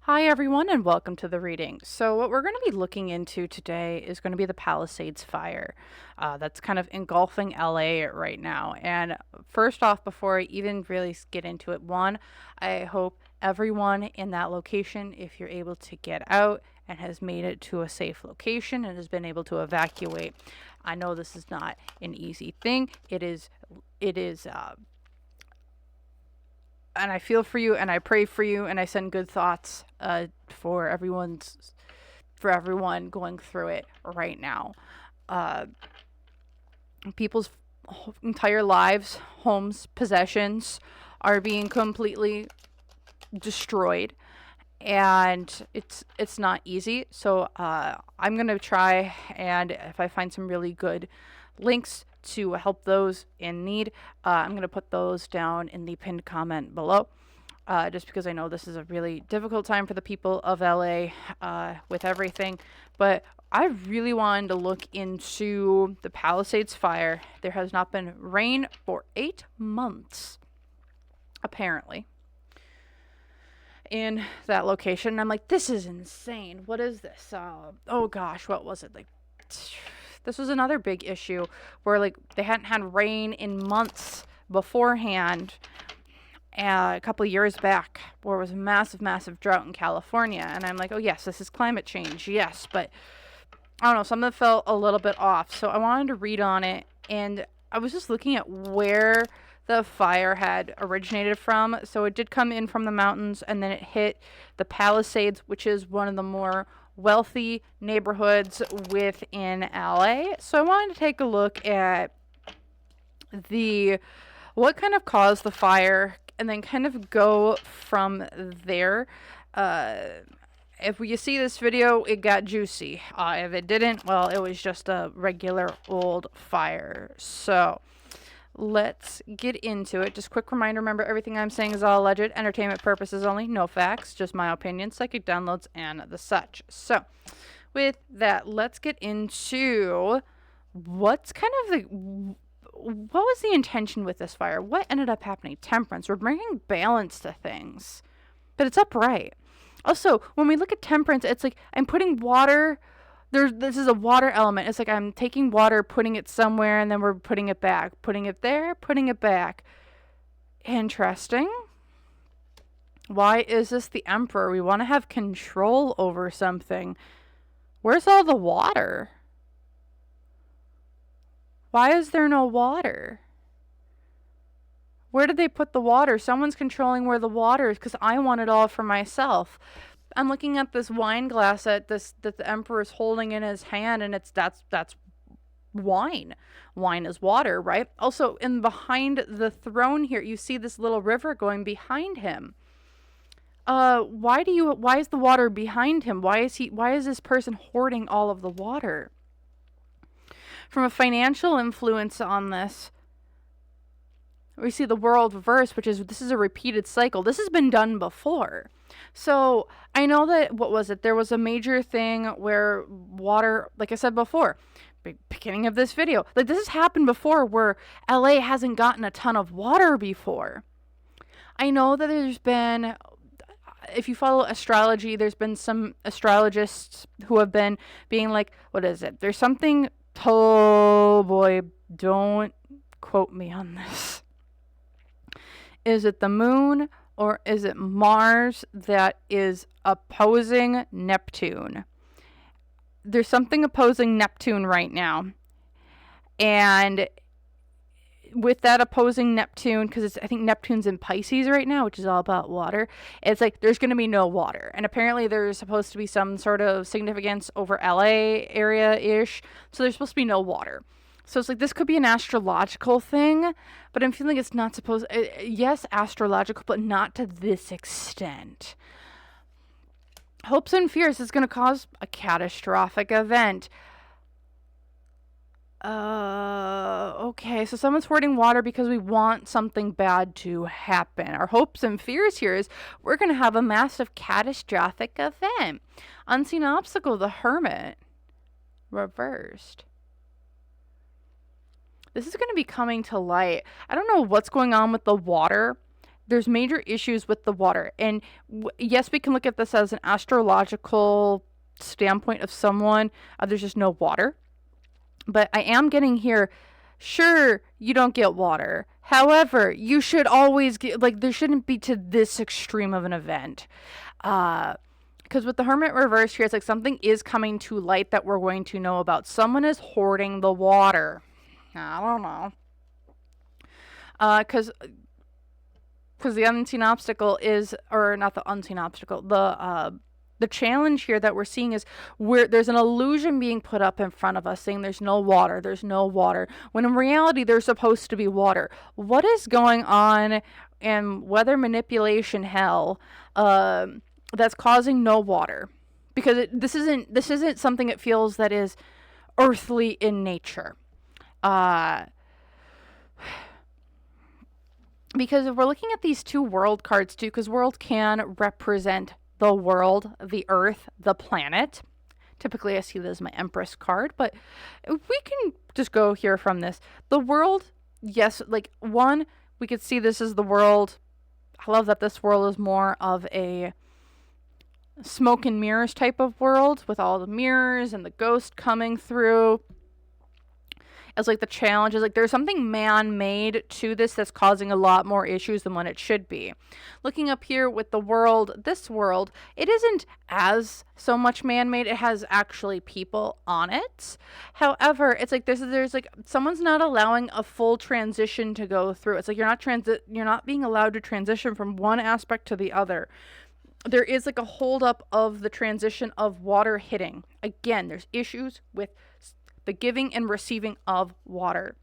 Hi everyone and welcome to the reading. So what we're going to be looking into today is going to be the Palisades fire. That's kind of engulfing LA right now. And first off, before I even really get into it, I hope everyone in that location, if you're able to get out and has made it to a safe location and has been able to evacuate. I know this is not an easy thing. It is and I feel for you and I pray for you and I send good thoughts for everyone going through it right now. Uh, People's entire lives, homes, possessions are being completely destroyed, and it's not easy. So I'm gonna try, and if I find some really good links to help those in need, I'm going to put those down in the pinned comment below. Just because I know this is a really difficult time for the people of LA with everything. But I really wanted to look into the Palisades fire. There has not been rain for 8 months, apparently, in that location. And I'm like, this is insane. What is this? Oh gosh, what was it? Like, this was another big issue where like they hadn't had rain in months beforehand. A couple of years back, where it was a massive drought in California, and I'm like, oh yes, this is climate change, yes, but I don't know, something felt a little bit off. So I wanted to read on it, and I was just looking at where the fire had originated from. So it did come in from the mountains, and then it hit the Palisades, which is one of the more wealthy neighborhoods within LA. So I wanted to take a look at what kind of caused the fire, and then kind of go from there. If you see this video, it got juicy. If it didn't, well, it was just a regular old fire. So let's get into it. Just quick reminder, remember, everything I'm saying is all alleged, entertainment purposes only, no facts, just my opinion, psychic downloads, and the such. So with that, let's get into what's kind of the... what was the intention with this fire? What ended up happening? Temperance. We're bringing balance to things, but it's upright. Also, when we look at temperance, it's like I'm putting water. This is a water element. It's like I'm taking water, putting it somewhere, and then we're putting it back. Putting it there, putting it back. Interesting. Why is this the Emperor? We want to have control over something. Where's all the water? Why is there no water? Where did they put the water? Someone's controlling where the water is, because I want it all for myself. I'm looking at this wine glass that the Emperor is holding in his hand, and that's wine. Wine is water, right? Also, in behind the throne here, you see this little river going behind him. Why is the water behind him? Why is this person hoarding all of the water? From a financial influence on this, we see the world reverse, this is a repeated cycle. This has been done before. So I know that, there was a major thing where water, like I said before, beginning of this video, like this has happened before where LA hasn't gotten a ton of water before. I know that there's been, if you follow astrology, there's been some astrologists who have been being like, what is it? There's something, oh boy, don't quote me on this. Is it the moon or is it Mars that is opposing Neptune? There's something opposing Neptune right now. And with that opposing Neptune, because I think Neptune's in Pisces right now, which is all about water, it's like there's going to be no water. And apparently there's supposed to be some sort of significance over LA area-ish. So there's supposed to be no water. So it's like this could be an astrological thing, but I'm feeling it's not supposed... yes, astrological, but not to this extent. Hopes and fears is going to cause a catastrophic event. Okay, so someone's hoarding water because we want something bad to happen. Our hopes and fears here is we're going to have a massive catastrophic event. Unseen obstacle, the Hermit. Reversed. This is going to be coming to light. I don't know what's going on with the water. there's major issues with the water. And yes, we can look at this as an astrological standpoint of someone. There's just no water. But I am getting here, sure, you don't get water. However, you should always get, like, there shouldn't be to this extreme of an event. Because with the Hermit reverse here, it's like something is coming to light that we're going to know about. Someone is hoarding the water. I don't know. Because the unseen obstacle is, or not the unseen obstacle, the challenge here that we're seeing is where there's an illusion being put up in front of us saying there's no water, when in reality there's supposed to be water. What is going on in weather manipulation hell that's causing no water? Because this isn't something it feels that is earthly in nature. Because if we're looking at these two world cards too, because world can represent the world, the earth, the planet. Typically I see this as my Empress card, but we can just go here from this. The world, yes, like one, we could see this as the world. I love that this world is more of a smoke and mirrors type of world with all the mirrors and the ghost coming through. As like the challenge is like there's something man-made to this that's causing a lot more issues than what it should be. Looking up here with the world, this world, it isn't as so much man-made. It has actually people on it. However, it's like there's like someone's not allowing a full transition to go through. It's like you're not being allowed to transition from one aspect to the other. There is like a holdup of the transition of water hitting. Again, there's issues with the giving and receiving of water.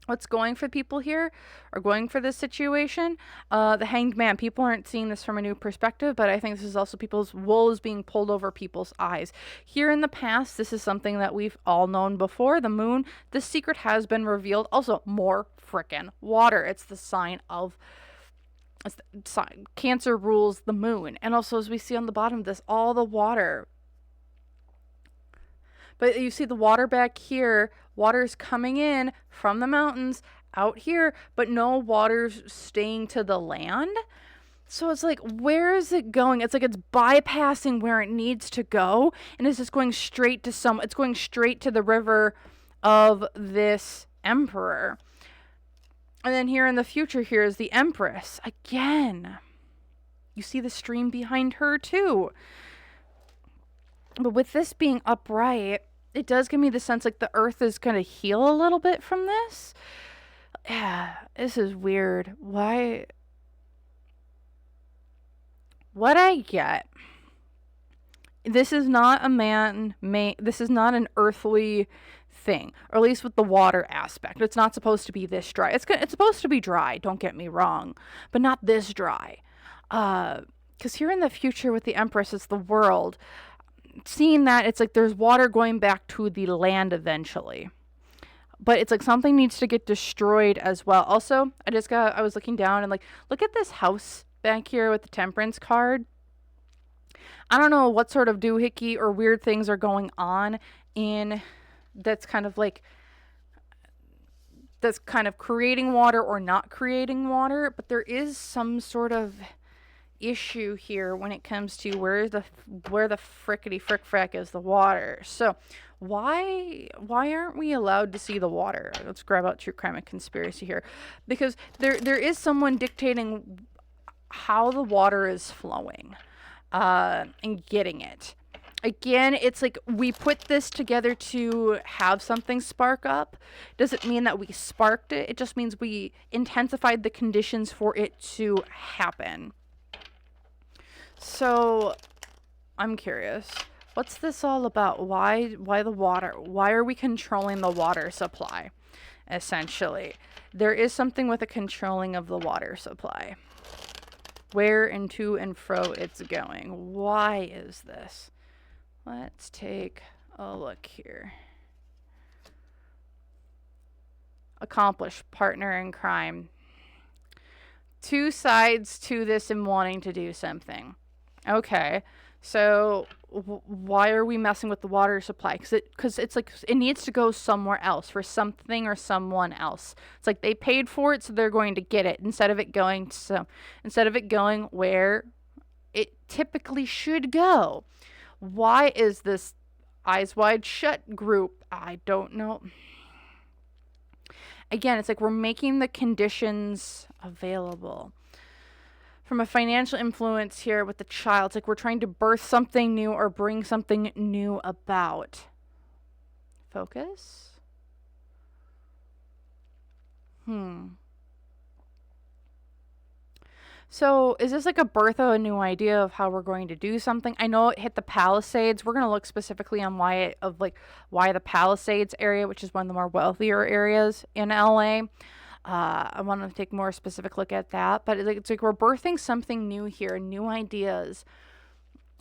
What's going for people here, or going for this situation? The Hanged Man. People aren't seeing this from a new perspective, but I think this is also people's wool is being pulled over people's eyes. Here in the past, this is something that we've all known before. The moon, this secret has been revealed. Also, more frickin' water. It's the sign of Cancer rules the moon. And also, as we see on the bottom of this, all the water. But you see the water back here, water's coming in from the mountains out here, but no water's staying to the land. So it's like, where is it going? It's like it's bypassing where it needs to go, and it's just going straight to it's going straight to the river of this emperor. And then here in the future, here is the Empress. Again, you see the stream behind her too. But with this being upright, it does give me the sense like the earth is going to heal a little bit from this. Yeah, this is weird. Why? What I get, this is not a man-made, this is not an earthly thing, or at least with the water aspect. It's not supposed to be this dry. It's supposed to be dry, don't get me wrong, but not this dry. Because here in the future with the Empress, it's the world. Seeing that, it's like there's water going back to the land eventually. But it's like something needs to get destroyed as well. Also, I was looking down and like, look at this house back here with the Temperance card. I don't know what sort of doohickey or weird things are going on in that's kind of creating water or not creating water, but there is some sort of issue here when it comes to where the frickety frick frack is the water. So why aren't we allowed to see the water? Let's grab out True Crime and Conspiracy here, because there is someone dictating how the water is flowing and getting it. Again, it's like we put this together to have something spark up. Doesn't mean that we sparked it. It just means we intensified the conditions for it to happen. So, I'm curious. What's this all about? Why the water? Why are we controlling the water supply? Essentially, there is something with the controlling of the water supply. Where and to and fro it's going. Why is this? Let's take a look here. Accomplished partner in crime. Two sides to this and wanting to do something. Okay, so why are we messing with the water supply? Because it's like it needs to go somewhere else for something or someone else. It's like they paid for it, so they're going to get it instead of it going where it typically should go. Why is this Eyes Wide Shut group? I don't know. Again, it's like we're making the conditions available. From a financial influence here with the child, it's like we're trying to birth something new or bring something new about. Focus. So is this like a birth of a new idea of how we're going to do something? I know it hit the Palisades. We're going to look specifically on why the Palisades area, which is one of the more wealthier areas in LA. I want to take a more specific look at that. But it's like we're birthing something new here, new ideas.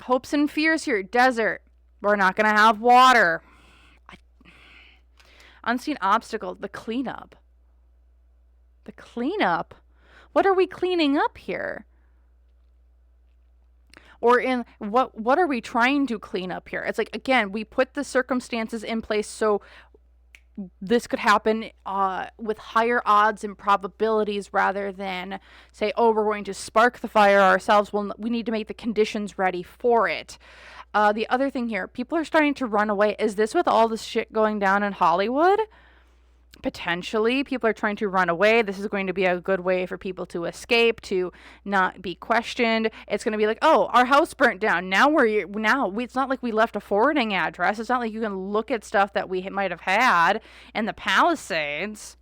Hopes and fears here. Desert. We're not going to have water. Unseen obstacle. The cleanup. The cleanup? What are we cleaning up here? Or in what are we trying to clean up here? It's like, again, we put the circumstances in place so this could happen with higher odds and probabilities rather than say, oh, we're going to spark the fire ourselves. Well, we need to make the conditions ready for it. The other thing here, people are starting to run away. Is this with all this shit going down in Hollywood? Potentially, people are trying to run away. This is going to be a good way for people to escape, to not be questioned. It's going to be like, oh, our house burnt down. It's not like we left a forwarding address. It's not like you can look at stuff that we might have had in the Palisades.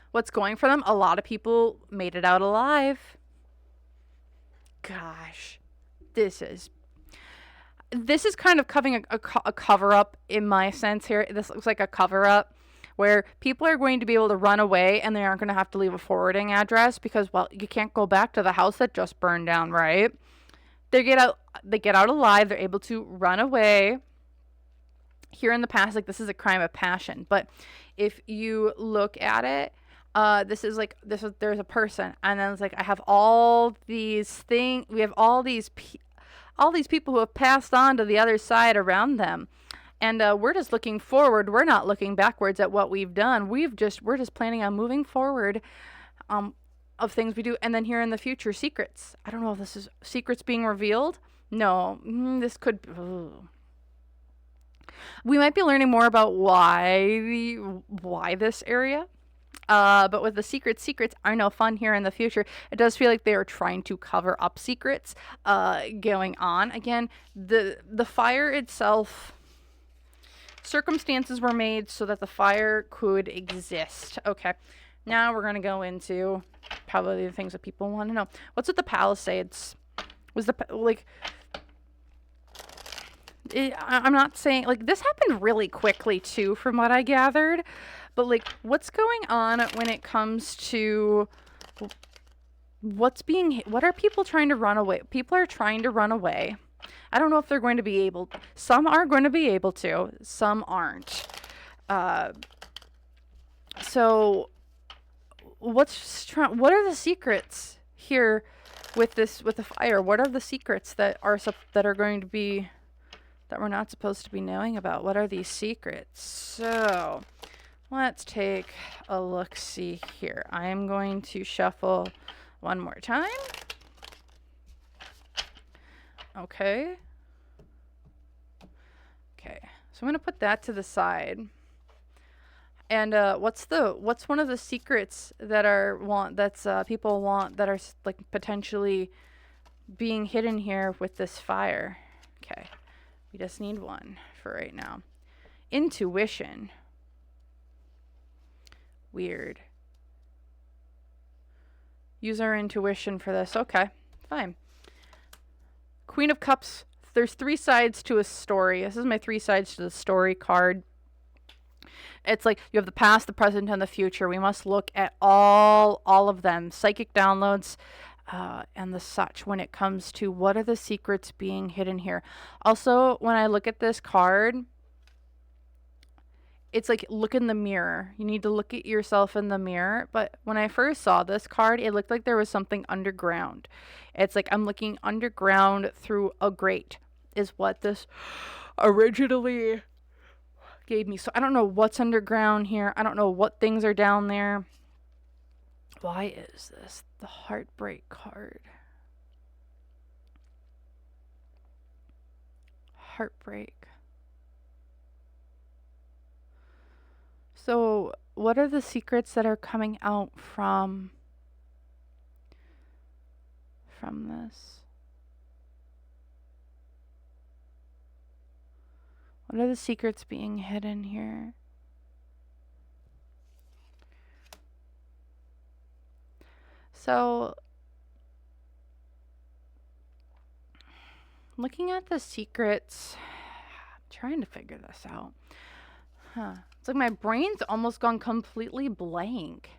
What's going for them? A lot of people made it out alive. Gosh, this is kind of covering a cover-up in my sense here. This looks like a cover-up where people are going to be able to run away and they aren't going to have to leave a forwarding address because, well, you can't go back to the house that just burned down, right? They get out alive. They're able to run away. Here in the past, like, this is a crime of passion. But if you look at it, there's a person, and then it's like, I have all these things. We have all these people who have passed on to the other side around them. And we're just looking forward. We're not looking backwards at what we've done. We're just planning on moving forward of things we do. And then here in the future, secrets. I don't know if this is secrets being revealed. No, this could... Ugh. We might be learning more about why this area. But with the secrets are no fun here in the future. It does feel like they are trying to cover up secrets going on. Again, the fire itself, circumstances were made so that the fire could exist. Okay, now we're going to go into probably the things that people want to know. What's with the Palisades? I'm not saying, like, this happened really quickly too, from what I gathered. But, like, what's going on when it comes to what are people trying to run away? People are trying to run away. I don't know if they're going to be able. Some are going to be able to. Some aren't. So, what are the secrets here with the fire? What are the secrets that are going to be that we're not supposed to be knowing about? What are these secrets? So, let's take a look-see here. I am going to shuffle one more time. Okay. So I'm going to put that to the side. And what's one of the secrets that people want that are like potentially being hidden here with this fire? Okay. We just need one for right now. Intuition. Weird. Use our intuition for this. Okay, fine. Queen of Cups. There's 3 sides to a story. This is my 3 sides to the story card. It's like you have the past, the present, and the future. We must look at all of them. Psychic downloads and the such when it comes to what are the secrets being hidden here. Also, when I look at this card, it's like, look in the mirror. You need to look at yourself in the mirror. But when I first saw this card, it looked like there was something underground. It's like I'm looking underground through a grate. is what this originally gave me. So I don't know what's underground here. I don't know what things are down there. Why is this the heartbreak card? Heartbreak. So what are the secrets that are coming out from this? What are the secrets being hidden here? So, looking at the secrets, I'm trying to figure this out. It's like my brain's almost gone completely blank.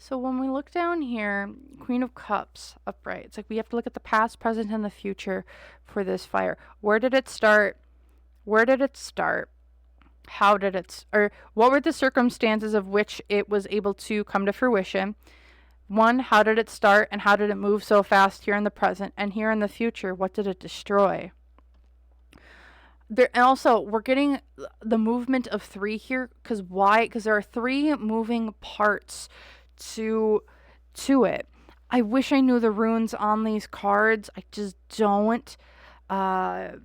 So when we look down here, Queen of Cups upright, it's like we have to look at the past, present, and the future for this fire. Where did it start? Where did it start? How did it, or what were the circumstances of which it was able to come to fruition? One, how did it start, and how did it move so fast here in the present? And here in the future, what did it destroy? There, and also, we're getting the movement of 3 here. Because why? Because there are 3 moving parts to it. I wish I knew the runes on these cards. I just don't. I'm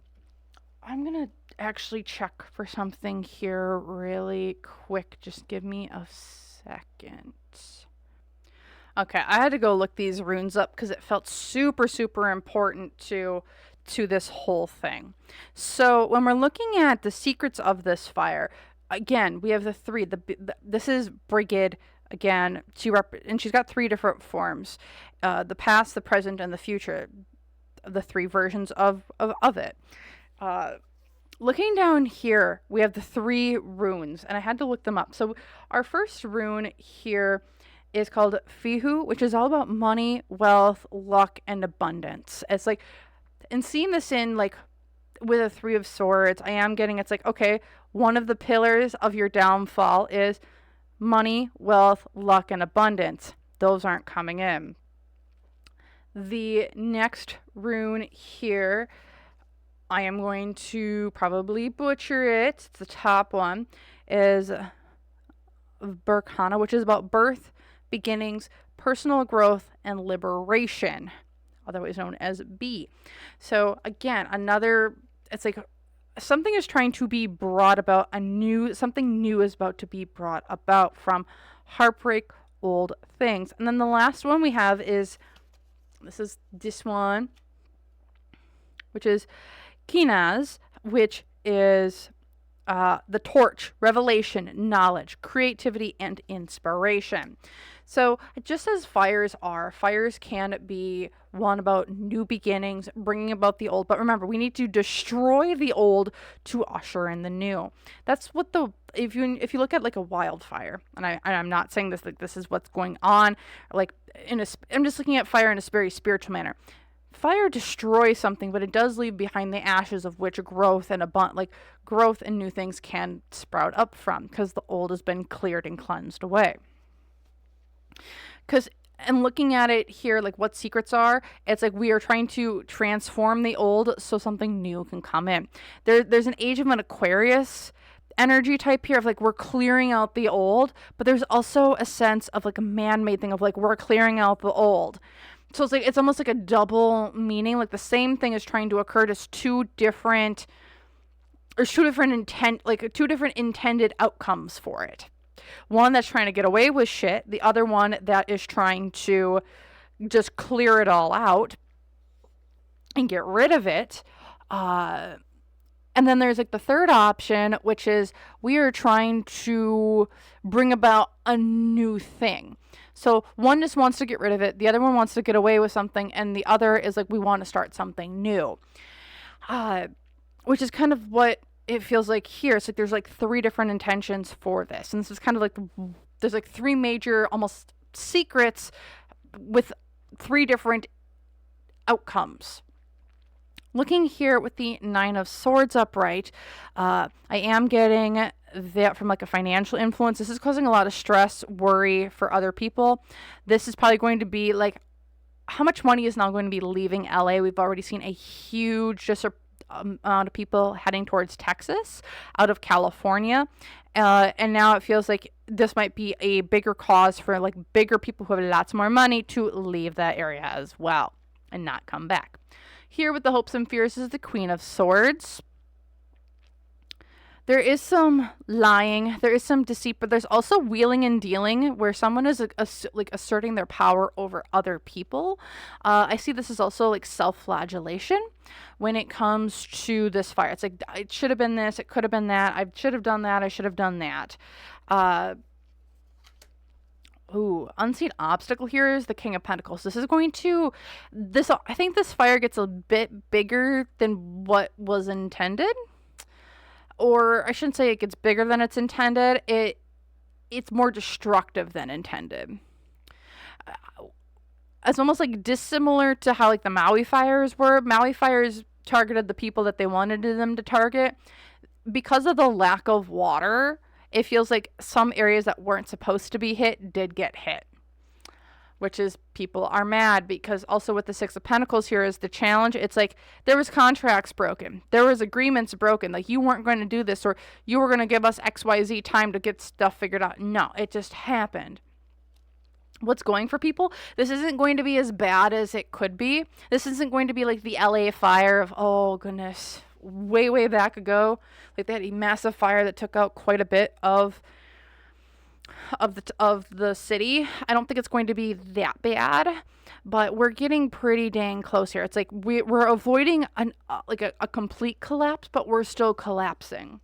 going to actually check for something here really quick. Just give me a second. Okay, I had to go look these runes up because it felt super, super important to this whole thing. So when we're looking at the secrets of this fire, again, we have the 3. This is Brigid. Again, and she's got 3 different forms. The past, the present, and the future. The 3 versions of it. Looking down here, we have the 3 runes, and I had to look them up. So our first rune here is called Fihu, which is all about money, wealth, luck, and abundance. It's like, and seeing this in like with a 3 of swords, I am getting, it's like, okay, one of the pillars of your downfall is money, wealth, luck, and abundance. Those aren't coming in. The next rune here, I am going to probably butcher it. It's the top one, is Burkhana, which is about birth, beginnings, personal growth, and liberation, otherwise known as B. So again, another, it's like something is trying to be brought about, something new is about to be brought about from heartbreak, old things. And then the last one we have is, this one, which is Kinaz, which is the torch, revelation, knowledge, creativity, and inspiration. So just as fires can be one about new beginnings, bringing about the old. But remember, we need to destroy the old to usher in the new. That's what if you look at like a wildfire, and I'm not saying this like this is what's going on, like I'm just looking at fire in a very spiritual manner. Fire destroys something, but it does leave behind the ashes of which growth and growth and new things can sprout up from, because the old has been cleared and cleansed away. And looking at it here, like what secrets are, it's like we are trying to transform the old so something new can come in. There's an age of an Aquarius energy type here of like we're clearing out the old, but there's also a sense of like a man-made thing of like we're clearing out the old. So it's almost like a double meaning, like the same thing is trying to occur, just two different intended outcomes for it. One that's trying to get away with shit, the other one that is trying to just clear it all out and get rid of it. And then there's like the third option, which is we are trying to bring about a new thing. So one just wants to get rid of it, the other one wants to get away with something, and the other is like we want to start something new. Which is kind of what it feels like here. It's like there's like 3 different intentions for this. And this is kind of like, there's like 3 major almost secrets with 3 different outcomes. Looking here with the 9 of Swords upright, I am getting that from like a financial influence. This is causing a lot of stress, worry for other people. This is probably going to be like how much money is now going to be leaving LA? We've already seen a huge amount of people heading towards Texas out of California. And now it feels like this might be a bigger cause for like bigger people who have lots more money to leave that area as well and not come back. Here with the hopes and fears is the Queen of Swords. There is some lying, there is some deceit, but there's also wheeling and dealing where someone is like asserting their power over other people. I see this as also like self-flagellation when it comes to this fire. It's like, it should have been this, it could have been that, I should have done that, I should have done that. Unseen obstacle here is the King of Pentacles. This is going to, I think this fire gets a bit bigger than what was intended. Or I shouldn't say it gets bigger than it's intended. It's more destructive than intended. It's almost like dissimilar to how like the Maui fires were. Maui fires targeted the people that they wanted them to target. Because of the lack of water, it feels like some areas that weren't supposed to be hit did get hit. Which is, people are mad because also with the Six of Pentacles here is the challenge. It's like there was contracts broken. There was agreements broken. Like you weren't going to do this, or you were going to give us XYZ time to get stuff figured out. No, it just happened. What's going for people? This isn't going to be as bad as it could be. This isn't going to be like the LA fire of, oh goodness, way back ago. Like they had a massive fire that took out quite a bit of the city. I don't think it's going to be that bad, but we're getting pretty dang close here. It's like we're avoiding a complete collapse, but we're still collapsing.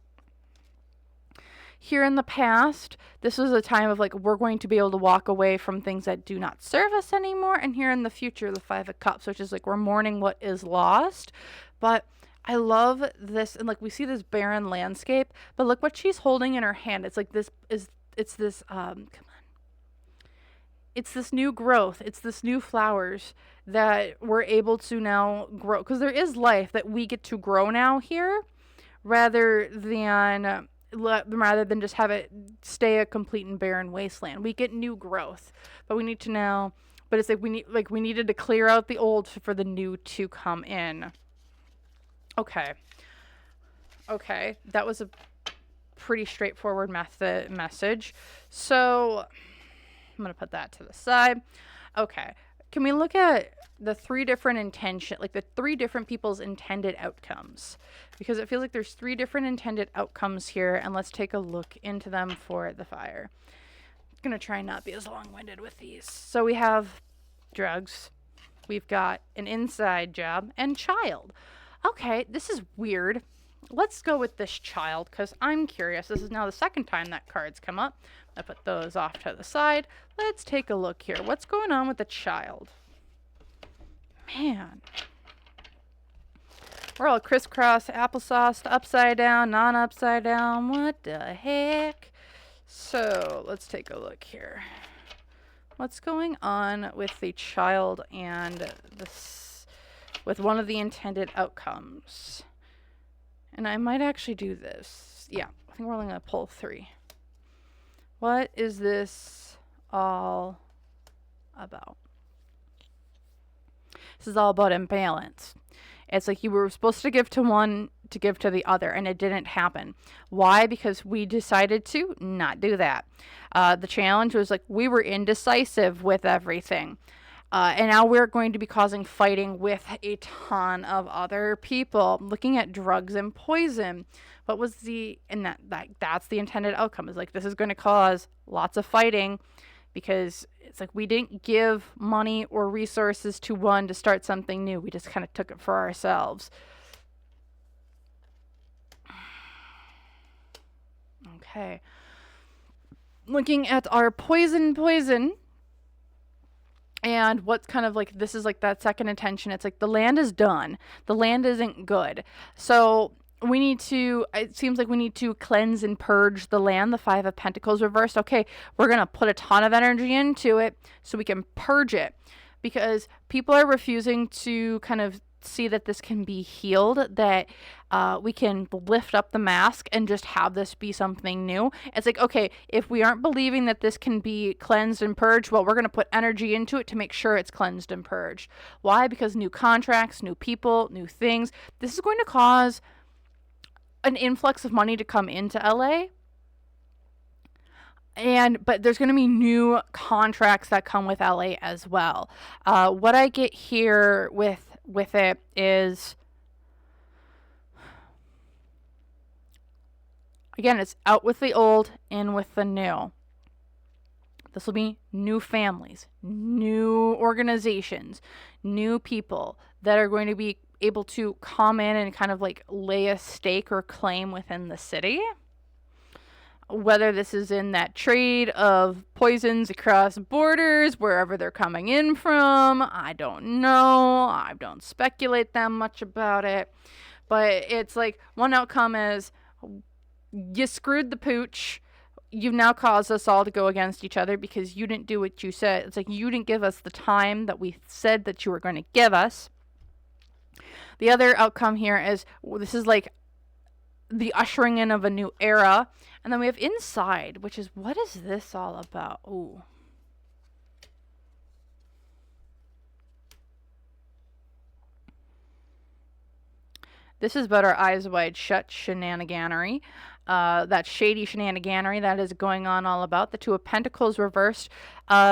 Here in the past, this was a time of like we're going to be able to walk away from things that do not serve us anymore. And here in the future, the Five of Cups, which is like we're mourning what is lost. But I love this, and like we see this barren landscape, but look what she's holding in her hand. It's like it's this it's this new growth, it's this new flowers that we're able to now grow, because there is life that we get to grow now here rather than just have it stay a complete and barren wasteland. We get new growth, but we need to now, but it's like we needed to clear out the old for the new to come in. Okay, that was a pretty straightforward message. So I'm going to put that to the side. Okay. Can we look at the three different the three different people's intended outcomes? Because it feels like there's three different intended outcomes here, and let's take a look into them for the fire. I'm going to try and not be as long-winded with these. So we have drugs. We've got an inside job and child. Okay, this is weird. Let's go with this child because I'm curious. This is now the second time that card's come up. I put those off to the side. Let's take a look here. What's going on with the child? Man. We're all crisscross applesauce, upside down, non-upside down. What the heck? So let's take a look here. What's going on with the child and this, with one of the intended outcomes? And I might actually do this. Yeah, I think we're only going to pull 3. What is this all about? This is all about imbalance. It's like you were supposed to give to one to give to the other, and it didn't happen. Why? Because we decided to not do that. The challenge was like we were indecisive with everything. And now we're going to be causing fighting with a ton of other people. Looking at drugs and poison. What was that's the intended outcome. Is like this is going to cause lots of fighting because it's like we didn't give money or resources to one to start something new. We just kind of took it for ourselves. Okay. Looking at our poison. And what's kind of like, this is like that second intention. It's like the land is done. The land isn't good. So it seems like we need to cleanse and purge the land. The Five of Pentacles reversed. Okay, we're going to put a ton of energy into it so we can purge it. Because people are refusing to kind of see that this can be healed, that we can lift up the mask and just have this be something new. It's like, okay, if we aren't believing that this can be cleansed and purged, well, we're going to put energy into it to make sure it's cleansed and purged. Why? Because new contracts, new people, new things. This is going to cause an influx of money to come into LA. But there's going to be new contracts that come with LA as well. What I get here with it is, again, it's out with the old, in with the new. This will be new families, new organizations, new people that are going to be able to come in and kind of like lay a stake or claim within the city. Whether this is in that trade of poisons across borders, wherever they're coming in from, I don't know. I don't speculate that much about it. But it's like, one outcome is, you screwed the pooch. You've now caused us all to go against each other because you didn't do what you said. It's like, you didn't give us the time that we said that you were going to give us. The other outcome here is, this is like the ushering in of a new era. And then we have inside, which is, what is this all about? Ooh. This is about our eyes wide shut shenaniganery. That shady shenaniganery that is going on all about. The Two of Pentacles reversed.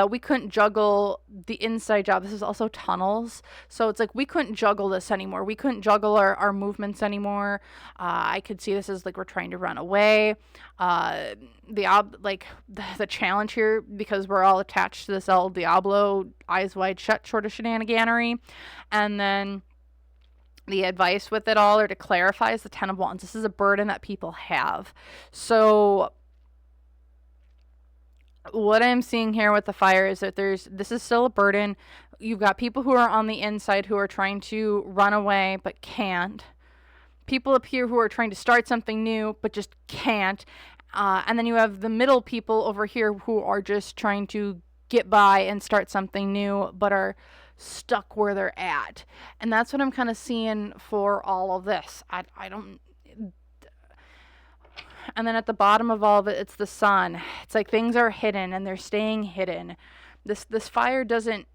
We couldn't juggle the inside job. This is also tunnels. So it's like, we couldn't juggle this anymore. We couldn't juggle our movements anymore. I could see this as like we're trying to run away. The challenge here, because we're all attached to this El Diablo eyes wide shut sort of shenaniganery. And then the advice with it all, or to clarify, is the Ten of Wands. This is a burden that people have. So what I'm seeing here with the fire is that this is still a burden. You've got people who are on the inside who are trying to run away but can't. People up here who are trying to start something new but just can't. And then you have the middle people over here who are just trying to get by and start something new but are stuck where they're at. And that's what I'm kind of seeing for all of this. I don't. And then at the bottom of all of it, it's the sun. It's like things are hidden and they're staying hidden. This fire doesn't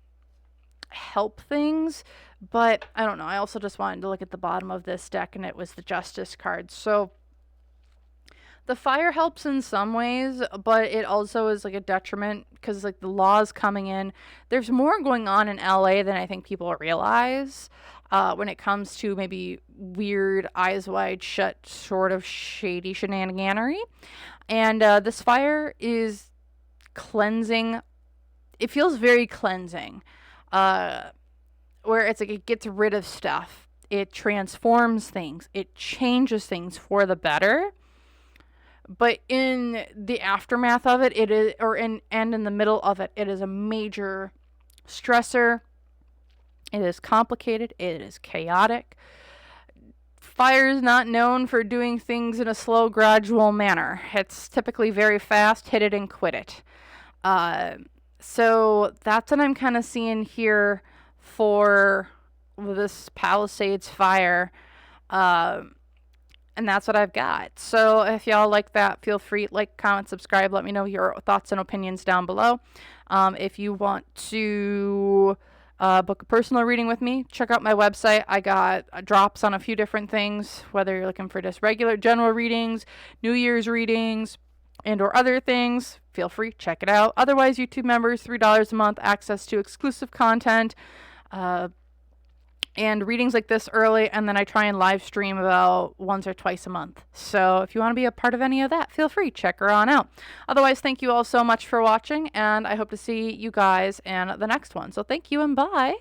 help things, but I don't know. I also just wanted to look at the bottom of this deck, and it was the Justice card. So the fire helps in some ways, but it also is like a detriment, because like the laws coming in, there's more going on in LA than I think people realize when it comes to maybe weird eyes wide shut sort of shady shenaniganery. And this fire is cleansing. It feels very cleansing, where it's like it gets rid of stuff. It transforms things. It changes things for the better. But in the aftermath of it, and in the middle of it, it is a major stressor. It is complicated. It is chaotic. Fire is not known for doing things in a slow, gradual manner. It's typically very fast, hit it and quit it. So that's what I'm kind of seeing here for this Palisades fire. And that's what I've got. So if y'all like that, feel free, like, comment, subscribe. Let me know your thoughts and opinions down below. If you want to book a personal reading with me, check out my website. I got drops on a few different things, whether you're looking for just regular general readings, New Year's readings, and or other things. Feel free, check it out. Otherwise, YouTube members, $3 a month, access to exclusive content, and readings like this early, and then I try and live stream about once or twice a month. So if you want to be a part of any of that, feel free, check her on out. Otherwise, thank you all so much for watching, and I hope to see you guys in the next one. So thank you and bye.